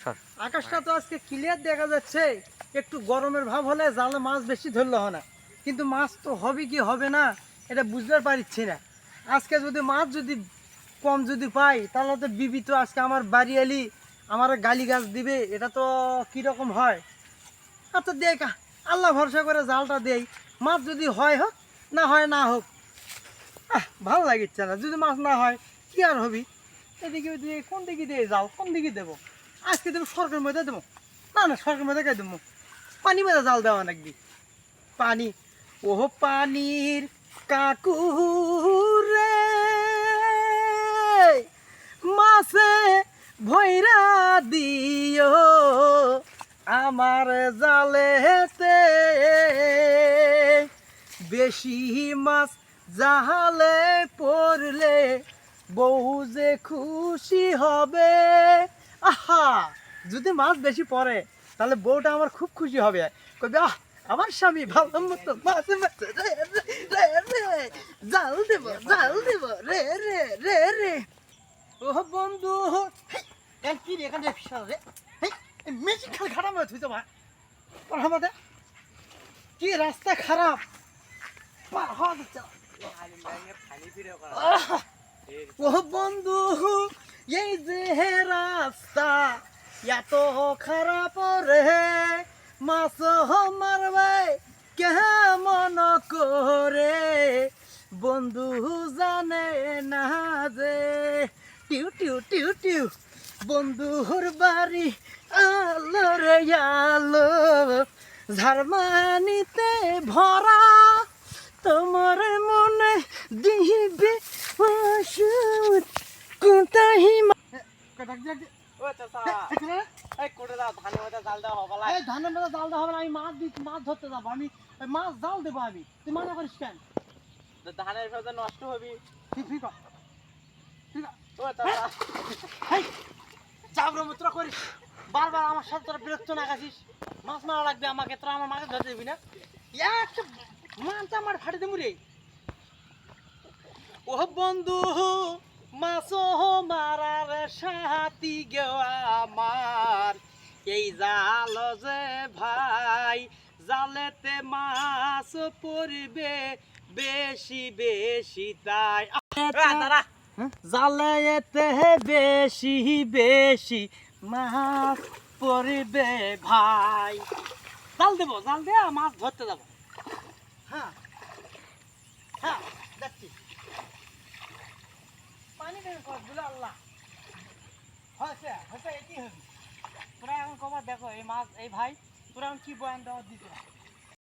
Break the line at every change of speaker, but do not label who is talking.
সর।
আকাশটা তো আজকে ক্লিয়ার দেখা যাচ্ছে, একটু গরমের ভাব হলে জালে মাছ বেশি ধরলে হয় না, কিন্তু মাছ তো হবে কি হবে না এটা বুঝতে পারছি না। আজকে যদি মাছ যদি কম যদি পাই তাহলে তো বিবি তো আজকে আমার বাড়ি এলি আমার গালি গাছ দিবে, এটা তো কীরকম হয়। আচ্ছা দেখ, আল্লাহ ভরসা করে জালটা দেই, মাছ যদি হয় হোক, না হয় না হোক। ভালো লাগিচ্ছে না, যদি মাছ না হয় কি আর হবি। এদিকে দিয়ে কোন দিকে দিয়ে যাও, কোন দিকে দেবো, আজকে দেবো সরকারের মধ্যে দেবো, না না সরকারের মধ্যে কে দেবো, পানি মধ্যে জাল দেওয়া নাকি পানি। ও পানির কাকুরে মাছে ভৈরা দিও আমার জালেতে, বেশি মাছ জালে পড়লে বউ যে খুশি হবে। আহা, যদি মাছ বেশি পড়ে তাহলে বউটা আমার খুব খুশি হবে, কবে আহ আমার স্বামী ভালো মতো মাছে মাছে রে রে রে রে জাল দেব রে রে রে রে। ও বন্ধু কি রে এখানে রে মেশিন খাল খারাপ হয়ে থুইতে ভাই আমাদের কি রাস্তা খারাপ পার হওয়া যাচ্ছে না। ও বন্ধু এই যে রাস্তা এত খারাপ রে, মাছ মারবে কেমন করে বন্ধু জানে না যে। টিউ টিউ টিউ টিউ বন্ধুর বাড়ি আলো রে আলো, ঝারমানিতে ভরা তোমার মনে দিবে কোথায় ধানের মধ্যে জাল দেওয়া হবে না, আমি মাছ ধরতে যাবো, আমি মাছ জাল দেবো, আমি তুই মনে করিস কেন?
ধানের ফসল নষ্ট হবি।
ঠিক যাবরা করিস বারবার আমার সাথে তোরা বিরক্ত না গাছিস, মাছ মারা লাগবে আমাকে, তোরা আমার মাছ ধরতে দিবি না, একটা মাছ আমার ফাটে দেবো রে। ও বন্ধু মাছ মারার সাথী গো আমার, এই জাল যে ভাই জালেতে মাছ পড়বে বেশি বেশি, তাই জালেতে বেশি বেশি মাছ পড়বে ভাই। জাল দেবো, জাল দিয়ে মাছ ধরতে যাবো। হ্যাঁ হ্যাঁ যাচ্ছি, পানি বের কর দিল আল্লাহ হয়েছে হয়েছে, এটি হবে। তোরা এখন কবার দেখো এই মাছ এই ভাই তোরা এখন কি বয়ান দেওয়া দিতে